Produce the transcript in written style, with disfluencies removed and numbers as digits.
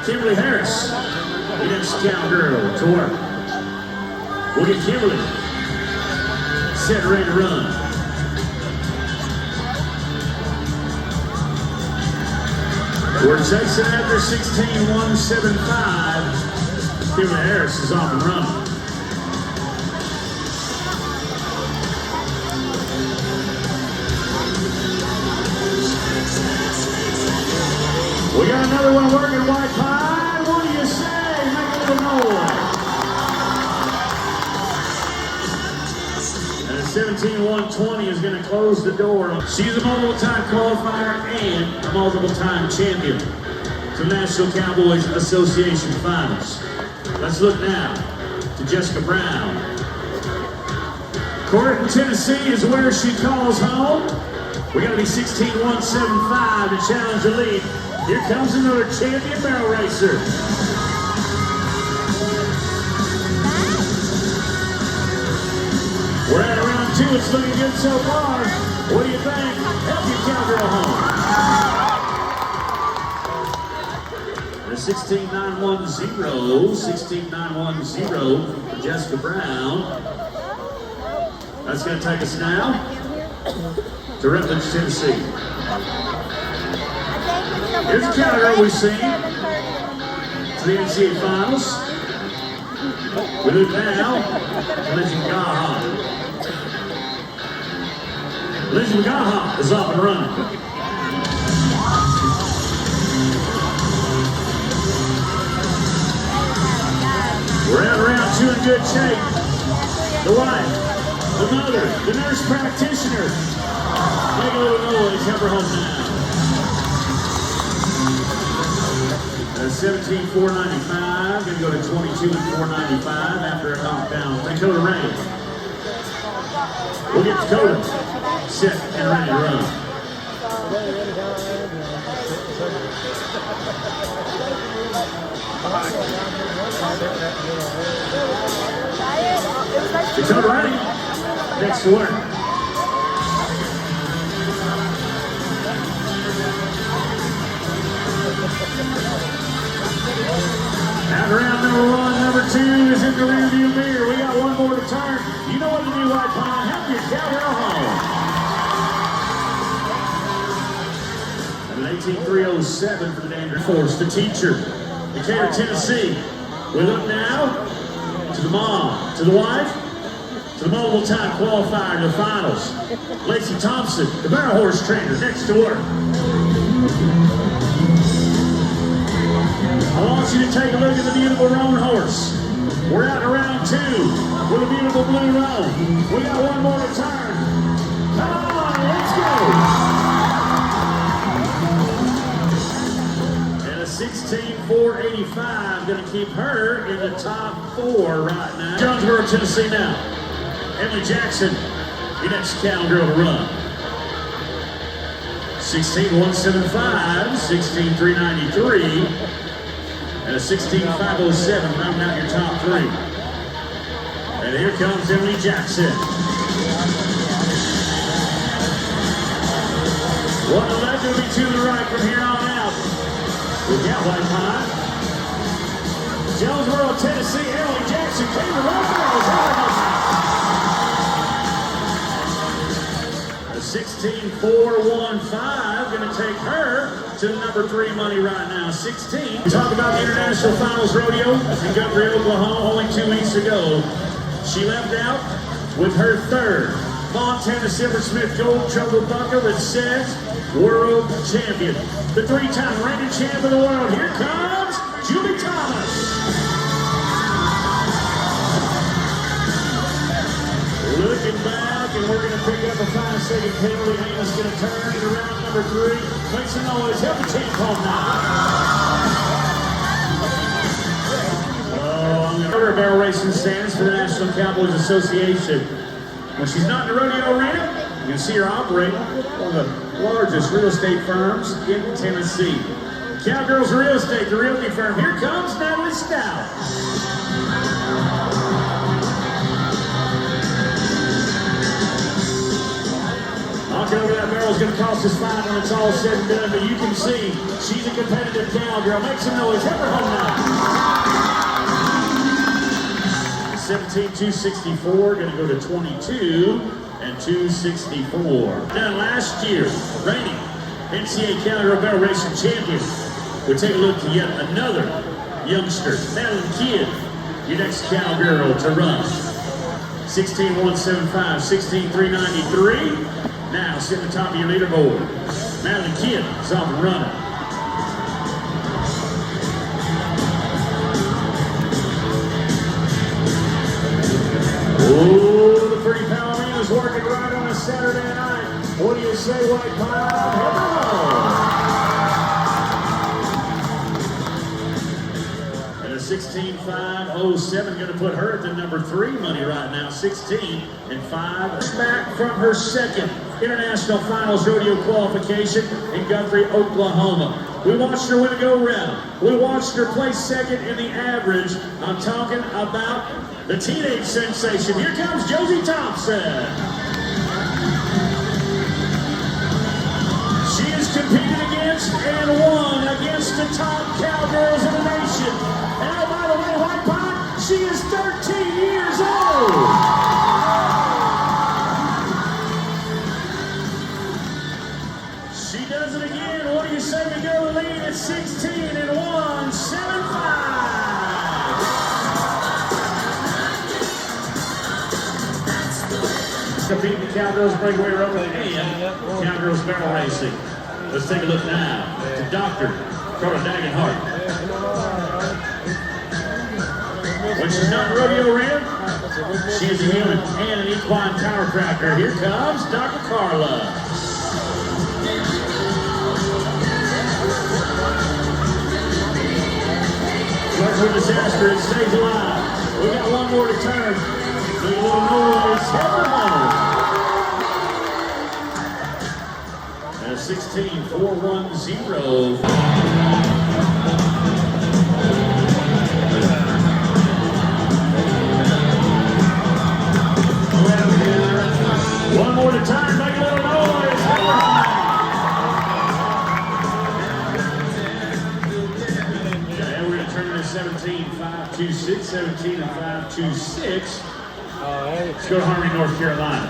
Kimberly Harris, the next cowgirl to work. We'll get Kimberly set, ready to run. We're chasing after 16-175. Kimberly Harris is off and running. We got another one working white pie. What do you say? Make a little noise. And 17-120 is going to close the door. She's a multiple-time qualifier and a multiple-time champion to the National Cowboys Association Finals. Let's look now to Jessica Brown. Court in Tennessee is where she calls home. We got to be 16-175 to challenge the lead. Here comes another champion barrel racer. We're at round 2. It's looking good so far. What do you think? Help your cowgirl home. The 16-9-1-0. 16-9-1-0 for Jessica Brown. That's going to take us now to Rutledge, Tennessee. Here's the cowgirl we've seen to the NCAA Finals. We look now to Lindsay McGaha. Lindsay McGaha is off and running. We're at round 2 in good shape. The wife, the mother, the nurse practitioner. Make a little noise, help her home now. 17-495, gonna go to 22-495 after a knockdown. Dakota Rain. We'll get Dakota set and ready to run. Dakota Rain, next to work. After round number 1, number 2 is in the rearview mirror. We got one more to turn. You know what to do, White Pine. Help your cowgirl home. And an 18-307 for the Dangerous Force. The teacher, Decatur, Tennessee. We look now to the mom, to the wife, to the multiple-time qualifier to the finals. Josie Thompson, the barrel horse trainer, next to work. I want you to take a look at the beautiful roan horse. We're out in round 2 with a beautiful blue roan. We got one more to turn. Come on, let's go. And a 16-485, gonna keep her in the top 4 right now. Jonesboro, Tennessee now. Emily Jackson, your next cowgirl to run. 16-175, 16-393. And a 16-507, rounding out your top 3. And here comes Emily Jackson. One to left will be to the right from here on out. We've got White Pine. Jonesboro, Tennessee, Emily Jackson came to run barrels out. A 16-415, gonna take her to number 3 money right now, 16. We talk about the International Finals Rodeo in Guthrie, Oklahoma, only 2 weeks ago. She left out with her 3rd Montana Silversmith Gold Trouble Buckle that says World Champion. The 3-time reigning champ of the world. Here comes Julie Thomas. Looking back, and we're going to pick up a 5-second penalty. Hannah's going to turn into round number 3. Make some noise. Help the champ home now. Her barrel racing stands for the National Cowboys Association. When she's not in the rodeo arena, you can see her operating one of the largest real estate firms in Tennessee. Cowgirls Real Estate, the realty firm. Here comes Natalie Stout. Knocking over that barrel is going to cost us 5 when it's all said and done, but you can see she's a competitive competitive cowgirl. Make some noise. Hit her home now. 17,264, going to go to 22 and 264. Now last year, reigning NCAA Cowgirl Barrel Racing Champion. We'll take a look at yet another youngster, Madeline Kidd, your next cowgirl to run. 16,175, 16,393. Now sit at the top of your leaderboard. Madeline Kidd is off and running. Oh, the pretty ballerina is working right on a Saturday night. What do you say, White Pine? And a 16,507 going to put her at the number 3 money right now. 16 and 5. Back from her second International Finals Rodeo qualification in Guthrie, Oklahoma. We watched her win a go-round. We watched her place second in the average. I'm talking about the teenage sensation. Here comes Josie Thompson. She has competed against and won against the top cowgirls in the nation. And oh, by the way, White Pine, she is 13 years old. She does it again. What do you say we go to lead at 16 and 175? Beating the Cowgirls breakaway rope and Cowgirls barrel racing. Let's take a look now to Dr. Carla Dagenhart. When she's not rodeo red, she is a human and an equine powercracker. Here comes Dr. Carla. Starts with disaster and stays alive. We got one more to turn. Make a little noise. Hit the home. And a 16,410. One more to turn. Make a little noise. Hit the home. Okay, we're going to turn to 17,526. 17 and 526. Let's go to Harmony, North Carolina.